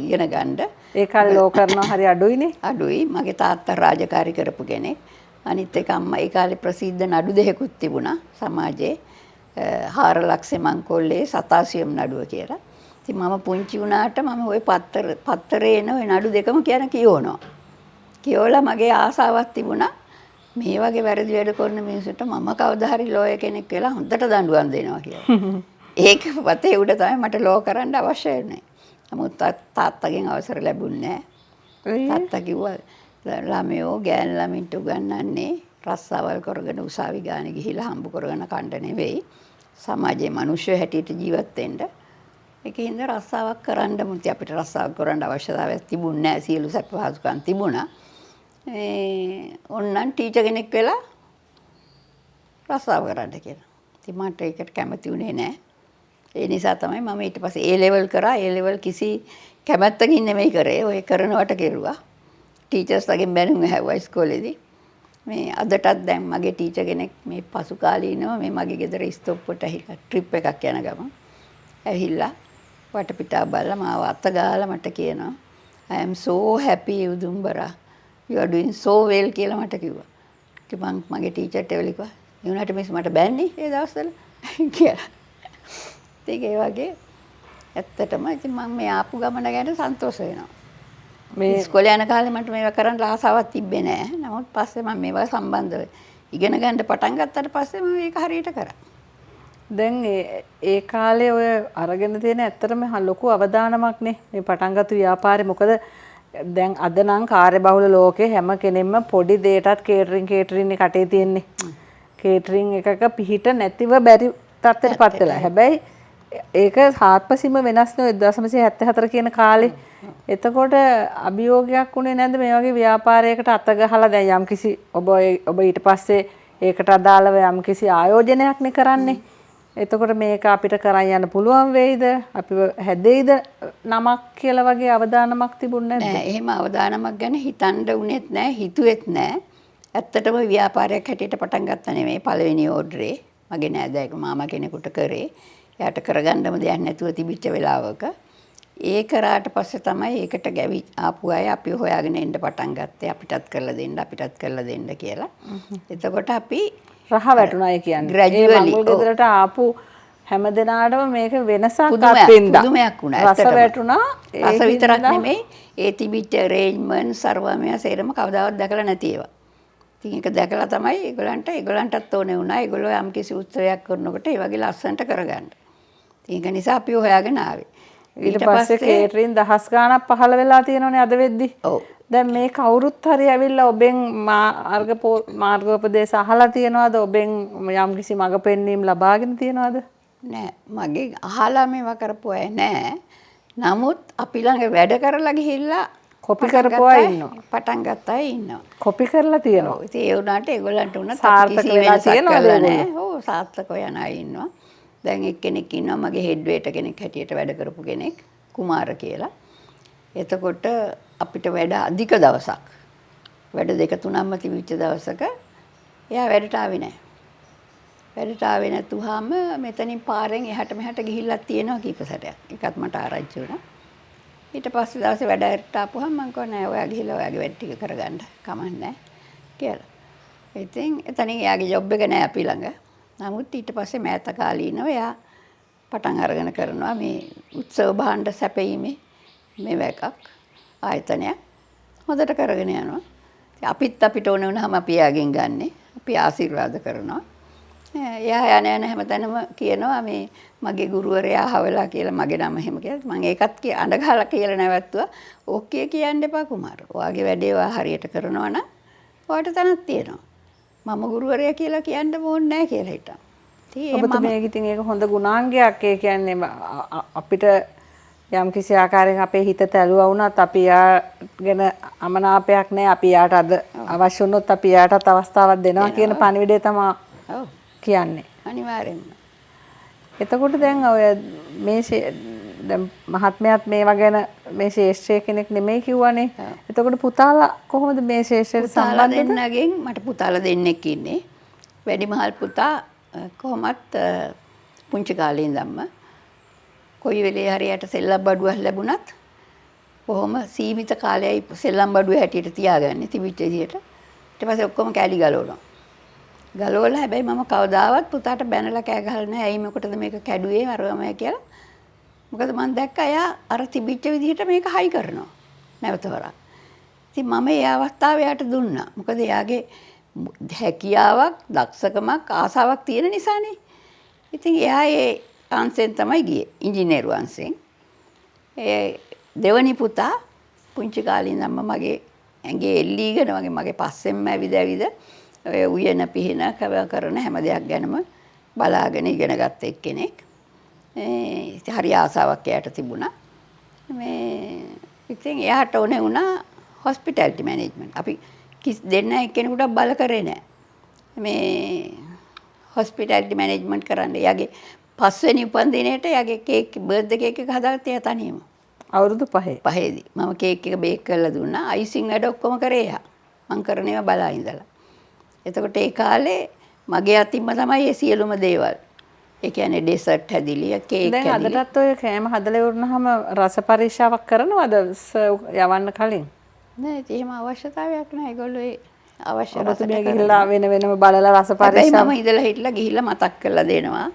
ඉගෙන ගන්න. ඒ කාලේ ලෝ කරනවා හරි අඩුයිනේ. අඩුයි. මගේ තාත්තා රාජකාරී කරපු කෙනෙක්. අනිත් එක අම්මා ඒ කාලේ ප්‍රසිද්ධ නඩු දෙකකුත් තිබුණා සමාජයේ. 4 ලක්ෂ මංකොල්ලේ සතාසියම් නඩුව කියලා. ඉතින් මම පුංචි වුණාට මම ওই පත්තරේ එන ওই නඩු දෙකම කියවනවා. කියවලා මගේ ආසාවක් තිබුණා මේ වගේ වැරදි වැඩ කරන මිනිස්සුන්ට මම කවදා හරි ලෝය කෙනෙක් වෙලා හොඳට දඬුවම් දෙනවා කියලා. ඒක වතේ උඩ තමයි මට ලෝ කරන්න අවශ්‍ය වෙන්නේ. නමුත් තාත්තගෙන් අවසර ලැබුණේ නැහැ. තාත්තා කිව්වා ළමයෝ ගෑන් ළමින්ට උගන්වන්නේ රස්සාවල් කරගෙන උසාවි ගානේ ගිහිලා හම්බ කරගෙන කන්න නෙවෙයි. සමාජයේ මිනිස්සු හැටියට ජීවත් වෙන්න. ඒකින්ද රස්සාවක් කරන්න මුති අපිට රස්සාවක් කරන්න අවශ්‍යතාවයක් තිබුණේ නැහැ. සියලු සැප පහසුකම් තිබුණා. ඔන්නම් ටීචර් කෙනෙක් වෙලා රස්සාව කරන්න කියලා. ඉතින් මට ඒකට කැමති වුණේ නැහැ. ඒ නිසා තමයි මම ඊට පස්සේ A level කරා. A level කිසි කැමැත්තකින් නෙමෙයි කරේ. ඔය කරනවට කෙරුවා. ටීචර්ස්ලාගෙන් බැනුම් ඇහුවා ඉස්කෝලේදී. මේ අදටත් දැන් මගේ ටීචර් කෙනෙක් මේ පසු කාලීනව මේ මගේ ගෙදර ස්ටොප්වට ඇහිලා ට්‍රිප් එකක් යන ගමන් ඇහිලා වටපිටාව බලලා මාව අත ගාලා මට කියනවා I am so happy Udumbara you are doing so well කියලා මට කිව්වා. ඉතින් මං මගේ ටීචර්ට එවලිකවා ඒ උනාට මිස් මට බැන්නේ ඒ දවස්වල කියලා. ඉතින් ඒ වගේ ඇත්තටම ඉතින් මම මේ ආපු ගමන ගැන සන්තෝෂ වෙනවා. මේ ඉස්කෝලේ යන කාලේ මට මේවා කරන්න ආසාවක් තිබ්බේ නෑ. නමුත් පස්සේ මම මේවා සම්බන්ධව ඉගෙන ගන්න පටන් ගත්තට පස්සේ මම මේක හරියට කරා. දැන් ඒ කාලේ ඔය අරගෙන තියෙන ඇත්තටම ලොකු අවදානමක් නේ මේ පටන්ගත්තු ව්‍යාපාරේ. මොකද දැන් අද නම් කාර්යබහුල ලෝකේ හැම කෙනෙක්ම පොඩි දෙයකටත් කේටරින් එකටේ තියෙන්නේ. කේටරින් එකක පිහිට නැතිව බැරි තත්ත්වයටපත් වෙලා. හැබැයි ඒක හාත්පසින්ම වෙනස් නේ 1974 කියන කාලේ. එතකොට අභියෝගයක් උනේ නැද්ද මේ වගේ ව්‍යාපාරයකට අත ගහලා දැන් යම්කිසි ඔබ ඊට පස්සේ ඒකට අදාළව යම්කිසි ආයෝජනයක් නේ කරන්නේ. එතකොට මේක අපිට කරන් යන්න පුළුවන් වෙයිද? අපිව හැදෙයිද නමක් කියලා වගේ අවදානමක් තිබුණේ නැද්ද? නෑ එහෙම අවදානමක් ගැන හිතන්න උනේත් නෑ හිතුවෙත් නෑ. ඇත්තටම ව්‍යාපාරයක් හැටියට පටන් ගත්තා නෙමෙයි පළවෙනි ඕඩරේ. මගේ නෑදෑයෙක් මාමා කෙනෙකුට කරේ. එයාට කරගන්නම දෙයක් නැතුව තිබිච්ච වෙලාවක ඒ කරාට පස්සේ තමයි ඒකට ගැවි ආපු අය අපි හොයාගෙන එන්න පටන් ගත්තේ අපිටත් කරලා දෙන්න කියලා. එතකොට අපි රහ වැටුණා ඒ කියන්නේ. ඒ මඟුල් ගෙදරට ආපු හැම දිනාටම මේක වෙනසක් අත්විඳා. පුදුමයක් වුණා. රස වැටුණා. රස විතරක් නෙමෙයි ඒ තිබිච්ච arrangement සර්වමය සේරම කවදාවත් දැකලා නැති ඒවා. ඉතින් ඒක දැකලා තමයි ඒගොල්ලන්ටත් ඕනේ වුණා. ඒගොල්ලෝ යම් කිසි උත්සවයක් කරනකොට ඒ වගේ ලස්සනට කරගන්න. ඒක නිසා අපි හොයාගෙන ආවේ. ඊට පස්සේ කේටරින් දහස් ගාණක් පහළ වෙලා තියෙනවනේ අද වෙද්දි. ඔව්. දැන් මේ කවුරුත් හරි ඇවිල්ලා ඔබෙන් මාර්ගෝපදේශ අහලා තියනවාද? ඔබෙන් යම්කිසි මඟ පෙන්වීම් ලබාගෙන තියනවාද? නෑ. මගේ අහලා මේවා කරපු අය නෑ. නමුත් අපි ළඟ වැඩ කරලා ගිහිල්ලා කොපි කරපු අය ඉන්නවා. පටන් ගත්ත අය ඉන්නවා. කොපි කරලා තියනවා. ඉතින් ඒ උනාට ඒගොල්ලන්ට උනත් සාර්ථක වෙලා තියනවාද නෑ. ඔව් සාර්ථක යන අය ඉන්නවා. දැන් එක්කෙනෙක් ඉන්නවා මගේ හෙඩ් වේටර් කෙනෙක් හැටියට වැඩ කරපු කෙනෙක් කුමාර කියලා. එතකොට අපිට වැඩ අධික දවසක් වැඩ 2-3ක්ම තිබිච්ච දවසක එයා වැඩට ආවේ නැහැ. වැඩට ආවේ නැතුහම මෙතනින් පාරෙන් එහාට මෙහාට ගිහිල්ලා තියෙනවා කීප සැරයක්. ඒකත් මට ආරංචි වුණා. ඊට පස්සේ දවසේ වැඩට ආපුවම මම කිව්වා නෑ ඔයා ගිහිල්ලා ඔයාගේ වැඩ ටික කරගන්න කමක් නැහැ කියලා. ඉතින් එතනින් එයාගේ ජොබ් එක නෑ අපි ළඟ. නමුත් ඊට පස්සේ මෑත කාලීනව එයා පටන් අරගෙන කරනවා මේ උත්සව භාණ්ඩ සැපීමේ මේව එකක් ආයතනයක් හොඳට කරගෙන යනවා. අපිත් අපිට ඕන වුණාම අපි එයාගෙන් ගන්නෙ. අපි ආශිර්වාද කරනවා. එයා යන හැමතැනම කියනවා මේ මගේ ගුරුවරයා හවලා කියලා මගේ නම එහෙම කියලා. මම ඒකත් අඬ ගහලා කියලා නැවැත්තුවා. ඕකේ කියන්න එපා කුමාර. ඔයාගේ වැඩේ ඔයා හරියට කරනවා නම් ඔයාට තැනක් තියෙනවා. මම ගුරුවරයා කියලා කියන්න ඕනේ නැහැ කියලා හිටා. ඔබතුමියගේ ඉතින් ඒක හොඳ ගුණාංගයක්. ඒ කියන්නේ අපිට යම් කිසි ආකාරයක අපේ හිත තැළුවා වුණත් අපි යා ගැන අමනාපයක් නැහැ. අපි යාට අද අවශ්‍ය වුණොත් අපි යාටත් අවස්ථාවක් දෙනවා කියන පණිවිඩය තමයි කියන්නේ. අනිවාර්යෙන්ම. එතකොට දැන් ඔය මේ දැන් මහත්මයාත් මේවා ගැන මේ ශේෂ්ත්‍රයේ කෙනෙක් නෙමෙයි කිව්වනේ. එතකොට පුතාලා කොහොමද මේ ශේෂ්ත්‍රයට සම්බන්ධ වෙන්නේ? දෙන්නගෙන් මට පුතාලා දෙන්නෙක් ඉන්නේ. වැඩිමහල් පුතා කොහොමත් පුංචි කාලේ ඉඳන්ම කොයි වෙලේ හරියට සෙල්ලම් බඩුවක් ලැබුණත් බොහොම සීමිත කාලයයි සෙල්ලම් බඩුවේ හැටියට තියාගන්නේ තිබිච්ච විදියට. ඊට පස්සේ ඔක්කොම කෑලි ගලවනවා. ගලවලා හැබැයි මම කවදාවත් පුතාට බැනලා කෑ ගහලා නැහැ. ඇයි මොකටද මේක කැඩුවේ අරවමයි කියලා. මොකද මම දැක්කා එයා අර තිබිච්ච විදිහට මේක හයි කරනවා. නැවත වරක්. ඉතින් මම ඒ අවස්ථාව එයාට දුන්නා. මොකද එයාගේ හැකියාවක්, දක්ෂකමක්, ආසාවක් තියෙන නිසානේ. ඉතින් එයා ඒ අංශෙන් තමයි ගියේ. ඉංජිනේරු අංශෙන්. ඒ දෙවනි පුතා පුංචි කාලේ ඉඳන්ම මගේ ඇඟේ එල්ලීගෙන මගේ පස්සෙන්ම ඇවිද ඔය උයන පිහින කරන හැම දෙයක් ගැනම බලාගෙන ඉගෙන ගත්ත එක්කෙනෙක්. හරි ආසාවක් එයාට තිබුණා. ඉතින් එයාට ඕනේ වුණා හොස්පිටැලිටි මැනේජ්මන්ට්. අපි දෙන්න එක්කෙනෙකුට බල කරේ නැහැ. මේ හොස්පිටැලිටි මැනේජ්මන්ට් කරන්න. එයාගේ 5 වෙනි උපන්දිනේට එයාගේ කේක් බර්ත්ඩේ කේක් එක හදාගත්තා එයා තනියම. අවුරුදු 5. 5ේදී. මම කේක් එක බේක් කරලා දුන්නා. අයිසිං වැඩ ඔක්කොම කරේ එයා. මං කරන ඒවා බලා ඉඳලා. එතකොට ඒ කාලේ මගේ අතින්ම තමයි මේ සියලුම දේවල්. ඒ කියන්නේ ඩෙසර්ට් හැදිලි, කේක් දැන් හැදිලි. අදටත් ඔය කෑම හදලා ඉවරනහම රස පරීක්ෂාවක් කරනවද යවන්න කලින්? නෑ එහෙම අවශ්‍යතාවයක් නෑ. ඒගොල්ලෝ ඒ අවශ්‍ය රස ඔබතුමිය ගිහිල්ලා වෙනම බලලා රස පරීක්ෂා මම ඉඳලා හිටලා ගිහිල්ලා මතක් කරලා දෙනවා.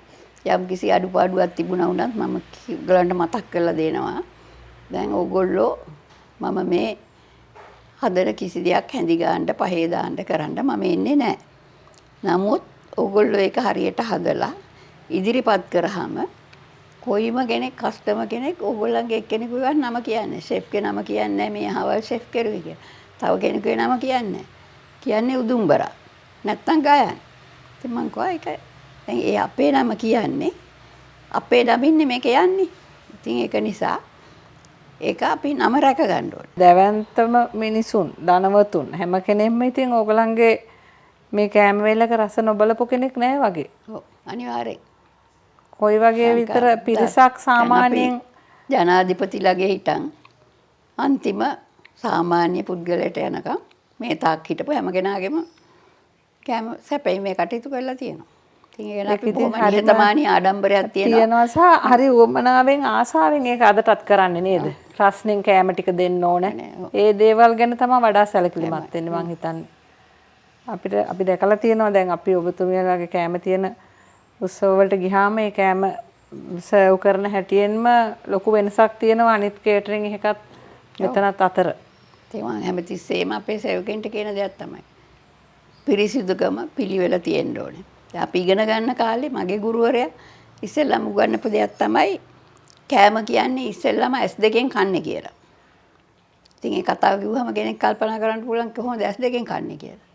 යම් කිසි අඩුපාඩුවක් තිබුණා වුණත් මම ඒගොල්ලන්ට මතක් කරලා දෙනවා. දැන් ඕගොල්ලෝ මම මේ හදන කිසි දෙයක් හැඳි ගන්න පහේ දාන්න කරන්න මම ඉන්නේ නැහැ. නමුත් ඕගොල්ලෝ ඒක හරියට හදලා ඉදිරිපත් කරාම කොයිම කෙනෙක් කස්ටමර් කෙනෙක් ඕගොල්ලන්ගේ එක්කෙනෙකුගේ නම කියන්නේ ෂෙෆ්ගේ නම කියන්නේ මේ අහවල් ෂෙෆ් කරුවේ කියලා. තව කෙනෙකුගේ නම කියන්නේ. කියන්නේ උදුම්බරා. නැත්තම් ගායන්. ඉතින් මං කෝ ඒක දැන් ඒ අපේ නම කියන්නේ අපේ නමින්නේ මේක යන්නේ. ඉතින් ඒක නිසා ඒක අපි නම රැක ගන්න ඕනේ. දැවැන්තම මිනිසුන්, ධනවතුන් හැම කෙනෙක්ම ඉතින් ඕගලන්ගේ මේ කෑම වේලක රස නොබලපු කෙනෙක් නෑ වගේ. ඔව් අනිවාර්යෙන්. කොයි වගේ විතර පිරිසක් සාමාන්‍යයෙන් ජනාධිපතිලගේ හිටන් අන්තිම සාමාන්‍ය පුද්ගලයට යනකම් මේ තාක් හිටපු හැම කෙනාගේම කෑම සැපීමේ කටයුතු කරලා තියෙනවා. ඉතින් ඒක අපි බොහොම නිහතමානී ආඩම්බරයක් තියෙනවා සහ හරි උවමනාවෙන් ආසාවෙන් ඒක අදටත් කරන්නේ නේද? රස්නින් කෑම ටික දෙන්න ඕනේ. ඒ දේවල් ගැන තමයි වඩා සැලකිලිමත් වෙන්නේ මං හිතන්නේ. අපි දැකලා තියෙනවා දැන් අපි ඔබතුමියලාගේ කෑම තියෙන උත්සව වලට ගියාම ඒ කෑම සර්ව් කරන හැටියෙන්ම ලොකු වෙනසක් තියෙනවා අනිත් කේටරින් එකකත් මෙතනත් අතර. ඒ මම හැමතිස්සෙම අපේ සේවකයන්ට කියන දෙයක් තමයි. පිරිසිදුකම පිළිවෙල තියෙන්න ඕනේ. දැන් අපි ඉගෙන ගන්න කාලේ මගේ ගුරුවරයා ඉස්සෙල්ලාම උගන්වපු දෙයක් තමයි කෑම කියන්නේ ඉස්සෙල්ලාම S2 කන්නේ කියලා. ඉතින් ඒ කතාව කිව්වම කෙනෙක් කල්පනා කරන්න පුළුවන් කොහොමද S2 කන්නේ කියලා.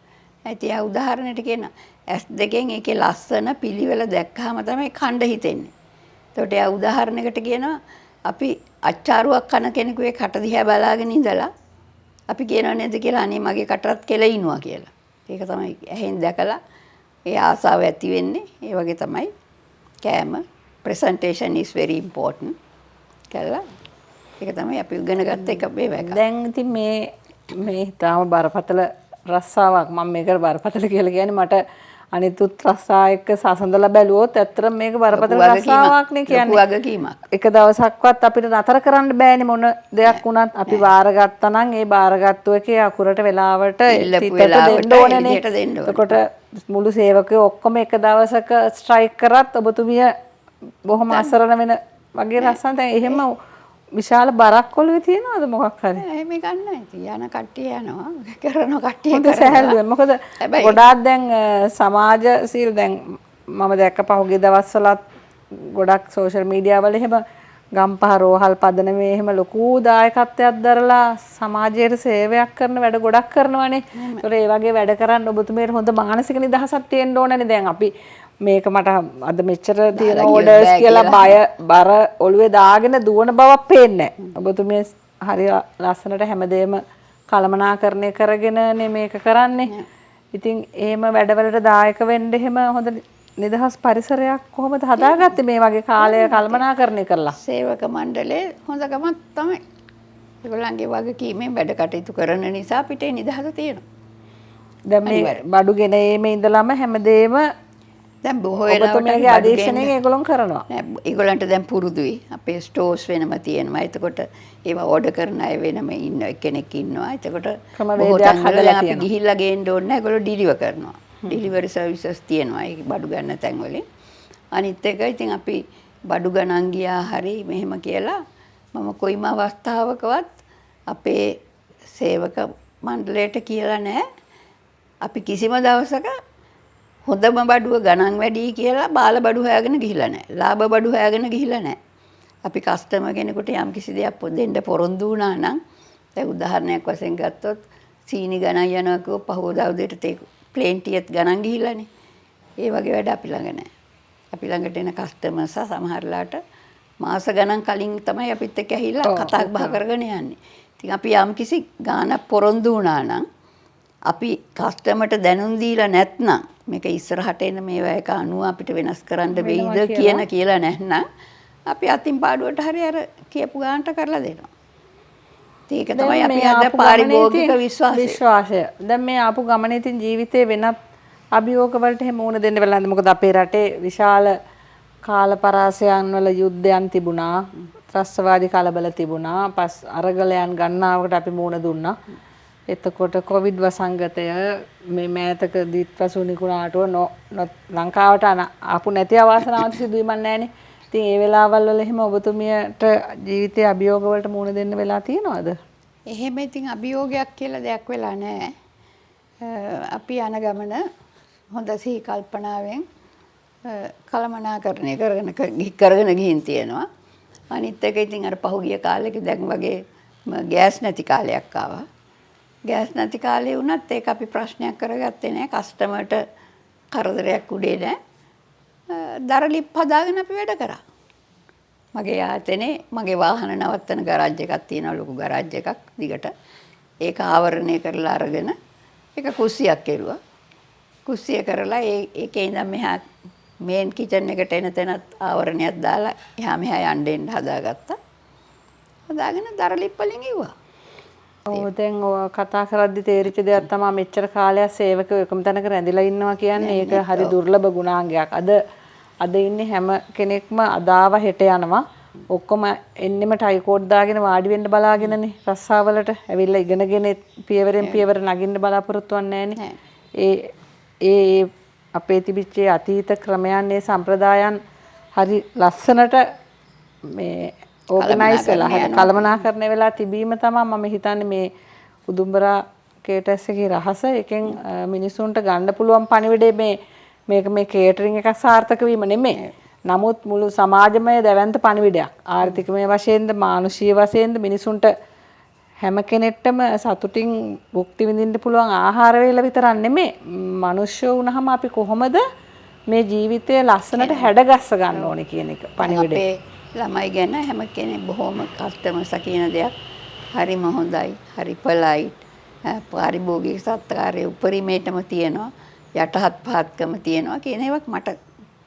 ඒත් එයා උදාහරණයක් කියන S2 ඒකේ ලස්සන පිළිවෙල දැක්කහම තමයි කණ්ඩ හිතෙන්නේ. එතකොට එයා උදාහරණයකට කියනවා අපි අච්චාරුවක් කන කෙනෙකුගේ කට දිහා බලාගෙන ඉඳලා අපි කියනවා නේද කියලා අනේ මගේ කටත් කෙලිනවා කියලා. ඒක තමයි ඇහෙන් දැකලා ඒ ආසාව ඇති වෙන්නේ. ඒ වගේ තමයි කෑම presentation is very important කියලා. ඒක තමයි අපි ඉගෙන ගත්ත එක මේ වැක. දැන් ඉතින් මේ තාම බරපතල රස්සාවක් මම මේකට බරපතල කියලා කියන්නේ මට අනිතුත් රස්සා එක්ක සසඳලා බැලුවොත් ඇත්තටම මේක බරපතල රස්සාවක් නේ කියන්නේ. ලොකු වගකීමක්. එක දවසක්වත් අපිට නතර කරන්න බෑනේ මොන දෙයක් වුණත් අපි බාරගත්තා නම් ඒ බාරගත්තු එකේ අකුරට වෙලාවට තිතට දෙන්න ඕනේනේ. එතකොට මුළු සේවකයෝ ඔක්කොම එක දවසක ස්ට්‍රයික් කරත් ඔබතුමිය බොහොම අසරණ වෙන වගේ රස්සාවක්. දැන් එහෙම විශාල බරක් ඔළුවේ තියනවද මොකක් හරි? එහෙම ගන්නෑ. යන කට්ටිය යනවා. කරන කට්ටිය හොඳ සැහැල්ලුවෙන්. මොකද ගොඩාක් දැන් සමාජශීල දැන් මම දැක්ක පහුගිය දවස්වලත් ගොඩක් සෝෂල් මීඩියා වල එහෙම ගම්පහ රෝහල් පදනමේ එහෙම ලොකු දායකත්වයක් දරලා සමාජයට සේවයක් කරන වැඩ ගොඩක් කරනවානේ. ඒතකොට ඒ වගේ වැඩ කරන්න ඔබතුමියට හොඳ මානසික නිදහසක් තියෙන්න ඕනනේ. දැන් අපි මේක මට අද මෙච්චර තියෙන ඕඩර්ස් කියලා බර ඔළුවේ දාගෙන දුවන බවක් පේන්නේ නැහැ. ඔබතුමිය හරි ලස්සනට හැමදේම කළමනාකරණය කරගෙනනේ මේක කරන්නේ. ඉතින් එහෙම වැඩවලට දායක වෙන්න එහෙම හොඳ නිදහස් පරිසරයක් කොහොමද හදාගත්තේ මේ වගේ කාලය කළමනාකරණය කරලා? සේවක මණ්ඩලයේ හොඳකමක් තමයි. ඒගොල්ලන්ගේ වගකීමෙන් වැඩ කටයුතු කරන නිසා පිටේ නිදහස තියෙනවා. දැන් මේ බඩු ගෙන ඒමේ ඉඳලම හැමදේම දැන් බොහෝ වෙලාවට ඔබතුමියගේ ආදේශණයෙන් ඒගොල්ලෝ කරනවා. නෑ ඒගොල්ලන්ට දැන් පුරුදුයි. අපේ ස්ටෝර්ස් වෙනම තියෙනවා. එතකොට ඒවා ඕඩර් කරන අය වෙනම ඉන්න කෙනෙක් ඉන්නවා. එතකොට ක්‍රමවේදයක් හදලා අපි ගිහිල්ලා ගේන්න ඕනේ නෑ. ඒගොල්ලෝ ඩිලිවර් කරනවා. ඩිලිවරි සර්විසස් තියෙනවා. ඒ බඩු ගන්න තැන් වලින්. අනිත් එක ඉතින් අපි බඩු ගණන් ගියා හරි මෙහෙම කියලා මම කොයිම අවස්ථාවකවත් අපේ සේවක මණ්ඩලයට කියලා නෑ. අපි කිසිම දවසක හොඳම බඩුව ගණන් වැඩි කියලා බාල බඩු හොයාගෙන ගිහිල්ලා නැහැ. ලාභ බඩු හොයාගෙන ගිහිල්ලා නැහැ. අපි කස්ටමර් කෙනෙකුට යම් කිසි දෙයක් දෙන්න පොරොන්දු වුණා නම් දැන් උදාහරණයක් වශයෙන් ගත්තොත් සීනි ගණන් යනවා කිව්ව පහවදා උදේට තේ ප්ලේන් ටියත් ගණන් ගිහිල්ලානේ. ඒ වගේ වැඩ අපි ළඟ නැහැ. අපි ළඟට එන කස්ටමර්ස් සමහරලාට මාස ගණන් කලින් තමයි අපිත් එක්ක ඇහිලා කතා බහ කරගෙන යන්නේ. ඉතින් අපි යම් කිසි ගාණක් පොරොන්දු වුණා නම් අපි කස්ටමර්ට දැනුම් දීලා නැත්නම් මේක ඉස්සරහට එන මේවා එක අනුව අපිට වෙනස් කරන්න වෙයිද කියලා නැත්නම් අපි අතින් පාඩුවට හරි අර කියපු ගානට කරලා දෙනවා. ඒක තමයි අපි අද පාරිභෝගික විශ්වාසය. දැන් මේ ආපු ගමනේ තින් ජීවිතේ වෙනත් අභියෝග වලට හැම ඕන දෙන්න වෙලාද? මොකද අපේ රටේ විශාල කාලපරාසයන් වල යුද්ධයන් තිබුණා, ත්‍රස්තවාදී කලබල තිබුණා, පස් අරගලයන් ගණනාවකට අපි මුණ දුන්නා. එතකොට කොවිඩ් වසංගතය මේ මෑතකදීත් පසු නිකුණාටුව ලංකාවට ආපු නැති අවාසනාවක් සිදුවීමක් නැහැනේ. ඉතින් ඒ වෙලාවල් වල එහෙම ඔබතුමියට ජීවිතයේ අභියෝග වලට මුහුණ දෙන්න වෙලා තියෙනවද? එහෙම ඉතින් අභියෝගයක් කියලා දෙයක් වෙලා නැහැ. අපි යන ගමන හොඳ සිහි කල්පනාවෙන් කළමනාකරණය කරගෙන ගිහින් තියෙනවා. අනිත් එක ඉතින් අර පහුගිය කාලෙක දැන් වගේ ගෑස් නැති කාලයක් ආවා. ගෑස් නැති කාලේ වුණත් ඒක අපි ප්‍රශ්නයක් කරගත්තේ නැහැ. කස්ටමර්ට කරදරයක් උඩේ නැහැ. දරලිප් හදාගෙන අපි වැඩ කරා. මගේ ආතනේ මගේ වාහන නවත්තන ගරාජ් එකක් තියෙනවා, ලොකු ගරාජ් එකක් දිගට. ඒක ආවරණය කරලා අරගෙන ඒක කුස්සියක් කෙරුවා. කුස්සිය කරලා ඒකේ ඉඳන් මෙහා මේන් කිචන් එකට එන තැනත් ආවරණයක් දාලා එහා මෙහා යන්න හදාගත්තා. හදාගෙන දරලිප් වලින් ඉවුවා. ඔව් දැන් ඔය කතා කරද්දි තේරිච්ච දෙයක් තමයි මෙච්චර කාලයක් සේවකයෝ එකම තැනක රැඳිලා ඉන්නවා කියන්නේ ඒක හරි දුර්ලභ ගුණාංගයක්. අද ඉන්නේ හැම කෙනෙක්ම අදාව හෙට යනවා. ඔක්කොම එන්නෙම ටයි කෝඩ් දාගෙන වාඩි වෙන්න බලාගෙනනේ රස්සාවලට ඇවිල්ලා ඉගෙනගෙන පියවරෙන් පියවර නගින්න බලාපොරොත්තු වෙන්නේ නැහනේ. ඒ අපේ තිබිච්ච අතීත ක්‍රමයන් ඒ සම්ප්‍රදායන් හරි ලස්සනට මේ ඕගනයිස් වෙලා හරි කළමනාකරණය වෙලා තිබීම තමයි මම හිතන්නේ මේ උදුම්බරා කේටර්ස් එකේ රහස. එකෙන් මිනිසුන්ට ගන්න පුළුවන් පණිවිඩේ මේක මේ කේටරින් එකක් සාර්ථක වීම නෙමෙයි. නමුත් මුළු සමාජමය දැවැන්ත පණිවිඩයක්. ආර්ථිකමය වශයෙන්ද මානුෂීය වශයෙන්ද මිනිසුන්ට හැම කෙනෙක්ටම සතුටින් භුක්ති විඳින්න පුළුවන් ආහාර වේල විතරක් නෙමෙයි. මිනිස්සු වුණාම අපි කොහොමද මේ ජීවිතය ලස්සනට හැඩගස්ස ගන්න ඕනේ කියන එක පණිවිඩේ. ළමයි ගැන හැම කෙනෙක් බොහොම කස්ටමර්ස් කියන දෙයක් හරිම හොඳයි, හරි පොලයිට්, පාරිභෝගික සත්කාරයේ උපරිමයටම තියෙනවා, යටහත් පහත්කම තියෙනවා කියන ඒවාක් මට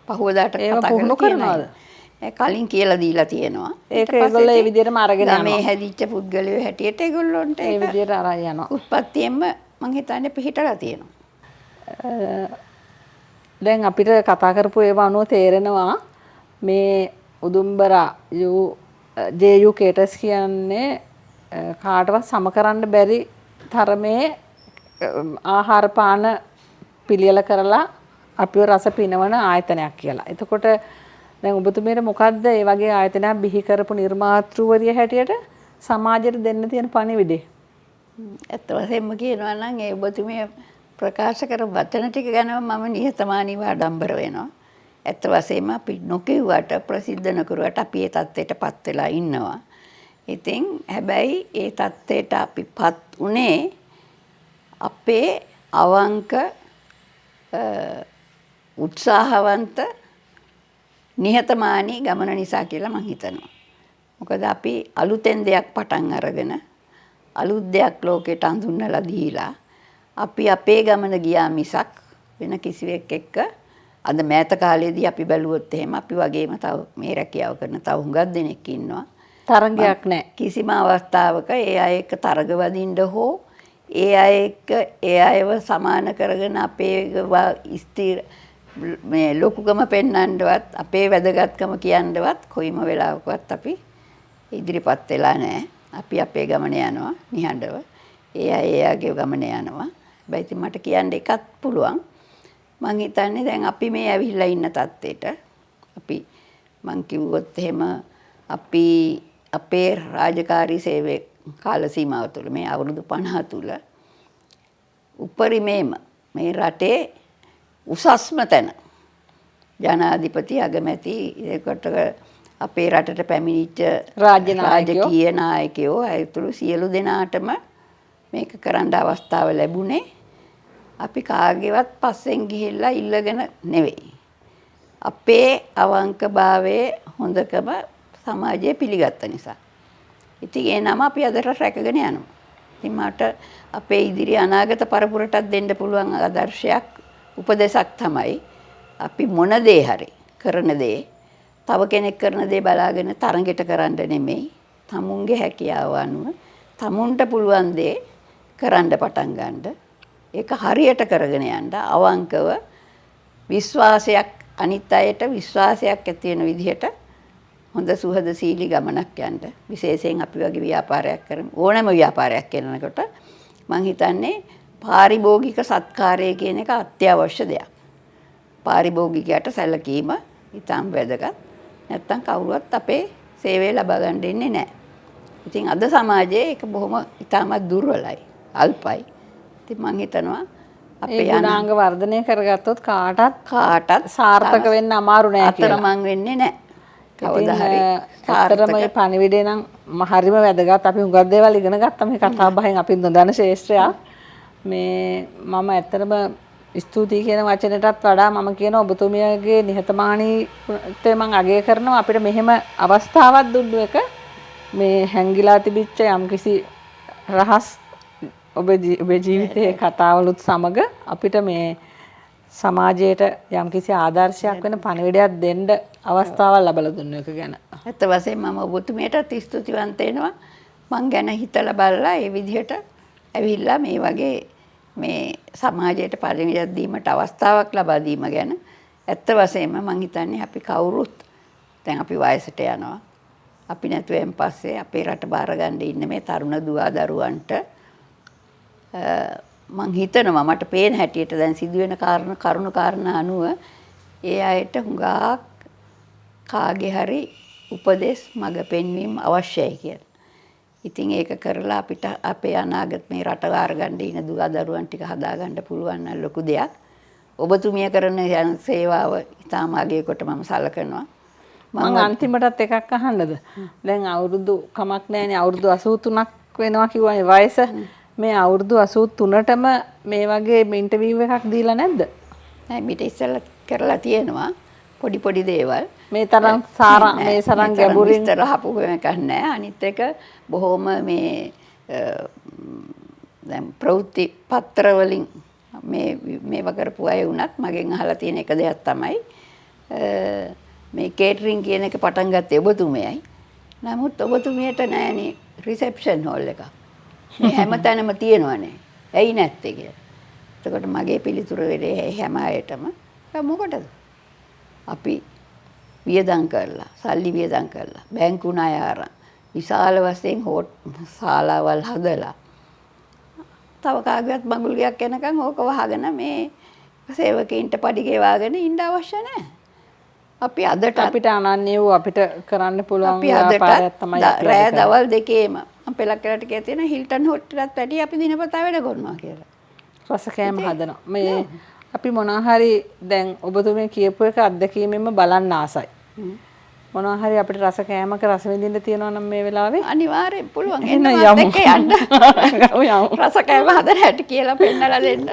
පහුවදාට කතා කරනවාද? කලින් කියලා දීලා තියෙනවා. ඒක ඒගොල්ලෝ ඒ විදිහටම අරගෙන යනවා. මේ හැදිච්ච පුද්ගලයෝ හැටියට ඒගොල්ලොන්ට ඒ විදිහට අරන් යනවා. උත්පත්තියෙන්ම මං හිතන්නේ පිළිහිටලා තියෙනවා. දැන් අපිට කතා කරපු ඒවා අනුව තේරෙනවා මේ උදුම්බරා JU කේටස් කියන්නේ කාටවත් සම කරන්න බැරි තරමේ ආහාර පාන පිළියෙල කරලා අපිව රස පිනවන ආයතනයක් කියලා. එතකොට දැන් ඔබතුමීට මොකද්ද මේ වගේ ආයතනයක් බිහි කරපු නිර්මාතෘවරිය හැටියට සමාජයට දෙන්න තියෙන පණිවිඩය? ඇත්ත වශයෙන්ම කියනවා නම් ඒ ඔබතුමිය ප්‍රකාශ කර වචන ටික ගැන මම නිහතමානීව ආඩම්බර වෙනවා. ඇත්ත වශයෙන්ම අපි නොකියුවට ප්‍රසිද්ධ නොකරුවට අපි ඒ தත්ත්වයටපත් වෙලා ඉන්නවා. ඉතින් හැබැයි ඒ தත්ත්වයට අපිපත් උනේ අපේ අවංක උත්සාහවන්ත නිහතමානී ගමන නිසා කියලා මම හිතනවා. මොකද අපි අලුතෙන් දෙයක් පටන් අරගෙන අලුත් දෙයක් ලෝකෙට අඳුන්වලා දීලා අපි අපේ ගමන ගියා මිසක් වෙන කිසිවෙක් එක්ක අද මෑත කාලේදී අපි බැලුවොත් එහෙම අපි වගේම තව මේ රැකියාව කරන තව හුඟක් දෙනෙක් ඉන්නවා. තරංගයක් නැහැ. කිසිම අවස්ථාවක ඒ අය එක්ක තරග වදින්න හෝ ඒ අය එක්ක ඒ අයව සමාන කරගෙන අපේ ස්ථිර මේ ලොකුකම පෙන්වන්නවත් අපේ වැදගත්කම කියන්නවත් කොයිම වෙලාවකවත් අපි ඉදිරිපත් වෙලා නැහැ. අපි අපේ ගමන යනවා නිහඬව. ඒ අය එයාගේ ගමන යනවා. හැබැයි ඉතින් මට කියන්න එකක් පුළුවන්. මං හිතන්නේ දැන් අපි මේ ඇවිල්ලා ඉන්න තත්ත්වෙට අපි මං කිව්වොත් එහෙම අපි අපේ රාජකාරී සේවයේ කාල සීමාව තුළ මේ අවුරුදු 50 තුළ උපරිමේම මේ රටේ උසස්ම තැන ජනාධිපති අගමැති ඒකට අපේ රටට පැමිණිච්ච රාජකීය නායකයෝ අයතුළු සියලු දෙනාටම මේක කරන්න අවස්ථාව ලැබුණේ අපි කාගේවත් පස්සෙන් ගිහිල්ලා ඉල්ලගෙන නෙවෙයි. අපේ අවංකභාවයේ හොඳකම සමාජයේ පිළිගත්ත නිසා. ඉතින් ඒ නම අපි අදට රැකගෙන යනවා. ඉතින් මට අපේ ඉදිරි අනාගත පරපුරටත් දෙන්න පුළුවන් ආදර්ශයක් උපදේශක් තමයි අපි මොන දේ හරි කරන දේ තව කෙනෙක් කරන දේ බලාගෙන තරඟෙට කරන්න නෙමෙයි. තමුන්ගේ හැකියාව අනුව තමුන්ට පුළුවන් දේ කරන්න පටන් ගන්න. ඒක හරියට කරගෙන යන්න අවංකව විශ්වාසයක් අනිත් අයට විශ්වාසයක් ඇති වෙන විදිහට හොඳ සුහදශීලී ගමනක් යන්න. විශේෂයෙන් අපි වගේ ව්‍යාපාරයක් කරන ඕනෑම ව්‍යාපාරයක් කරනකොට මම හිතන්නේ පාරිභෝගික සත්කාරය කියන එක අත්‍යවශ්‍ය දෙයක්. පාරිභෝගිකයට සැලකීම ඉතාම වැදගත්. නැත්තම් කවුරුවත් අපේ සේවය ලබා ගන්න දෙන්නේ නැහැ. ඉතින් අද සමාජයේ ඒක බොහොම ඉතාමත් දුර්වලයි, අල්පයි. ඉතින් මම හිතනවා අපේ ගුණාංග වර්ධනය කරගත්තොත් කාටත් සාර්ථක වෙන්න අමාරු නෑ කියලා. අතරමං වෙන්නේ නැහැ. කවදා හරි ඇත්තටම මේ පණිවිඩේ නම් හරිම වැදගත්. අපි හුඟක් දේවල් ඉගෙන ගත්තා මේ කතා බහෙන් අපි නොදන්න ශේෂ්ත්‍රයක්. මේ මම ඇත්තටම ස්තුතියි කියන වචනයටත් වඩා මම කියන ඔබතුමියගේ නිහතමානීත්වය මම අගය කරනවා. අපිට මෙහෙම අවස්ථාවක් දුන්නු එක මේ හැංගිලා තිබිච්ච යම්කිසි රහස් ඔබේ ජීවිතයේ කතාවලුත් සමග අපිට මේ සමාජයට යම්කිසි ආදර්ශයක් වෙන පණිවිඩයක් දෙන්න අවස්ථාවක් ලැබලා දුන්න එක ගැන. ඇත්ත වශයෙන්ම මම ඔබතුමියටත් ස්තුතිවන්ත වෙනවා. මං ගැන හිතලා බලලා ඒ විදිහට ඇවිල්ලා මේ වගේ මේ සමාජයට පණිවිඩයක් දීමට අවස්ථාවක් ලබා දීම ගැන ඇත්ත වශයෙන්ම මං හිතන්නේ අපි කවුරුත් දැන් අපි වයසට යනවා. අපි නැතුවෙන් පස්සේ අපේ රට බාර ගන්න ඉන්න මේ තරුණ දුවා දරුවන්ට මං හිතනවා මට පේන හැටියට දැන් සිදුවෙන කරුණු කාරණා අනුව ඒ අයට හුඟක් කාගේ හරි උපදෙස් මඟ පෙන්වීම අවශ්‍යයි කියලා. ඉතින් ඒක කරලා අපිට අපේ අනාගත මේ රට වාර ගන්න ඉන දුවා දරුවන් ටික හදා ගන්න පුළුවන් නම් ලොකු දෙයක්. ඔබතුමිය කරන සේවාව ඉතාම අගය කොට මම සලකනවා. මම අන්තිමටත් එකක් අහන්නද? දැන් අවුරුදු කමක් නැහැනේ අවුරුදු 83ක් වෙනවා කිව්වනේ වයස. මේ අවුරුදු 83ටම මේ වගේ ඉන්ටර්විව් එකක් දීලා නැද්ද? නෑ මිට ඉස්සෙල්ලා කරලා තියෙනවා පොඩි පොඩි දේවල්. මේ තරම් මේ තරම් ගැඹුරින් විස්තර අහපු එකක් නෑ. අනිත් එක බොහොම මේ දැන් ප්‍රවෘත්ති පත්‍ර වලින් මේව කරපු අය වුණත් මගෙන් අහලා තියෙන එක දෙයක් තමයි මේ කේටරින් කියන එක පටන් ගත්තේ ඔබතුමියයි. නමුත් ඔබතුමියට නෑනේ රිසෙප්ෂන් හෝල් එකක්. මේ හැමතැනම තියෙනවනේ. ඇයි නැත්තේ කියලා. එතකොට මගේ පිළිතුර වෙලේ හැම අයටම ඒක මොකටද? අපි වියදම් කරලා, සල්ලි වියදම් කරලා, බැංකු ණය අරන් විශාල වශයෙන් ශාලාවල් හදලා තව කාගේවත් මඟුල් ගයක් එනකන් ඕක වහගෙන මේ සේවකීන්ට පඩි ගෙවාගෙන ඉන්න අවශ්‍ය නැහැ. අපි අදට අපිට අනන්‍ය වූ අපිට කරන්න පුළුවන් අපි ව්‍යාපාරයක් අදට තමයි අපි රෑ අද කරන්නේ. දවල් දෙකේම අපෙලක් කරලා ටිකක් තියෙන හිල්ටන් හොට්ටලත් වැඩි අපි දිනපතා වැඩ කරනවා කියලා. රසකෑම හදනවා. මේ අපි මොනවා හරි දැන් ඔබතුමී කියපු එක අත්දැකීමෙන්ම බලන්න ආසයි. මොනවා හරි අපිට රසකෑමක රස විඳින්න තියෙනවා නම් මේ වෙලාවේ අනිවාර්යෙන් පුළුවන්. එන්න එන්න යමු. මාත් එක්ක යන්න. යමු. රසකෑම හදන හැටි කියලා පෙන්නලා දෙන්න.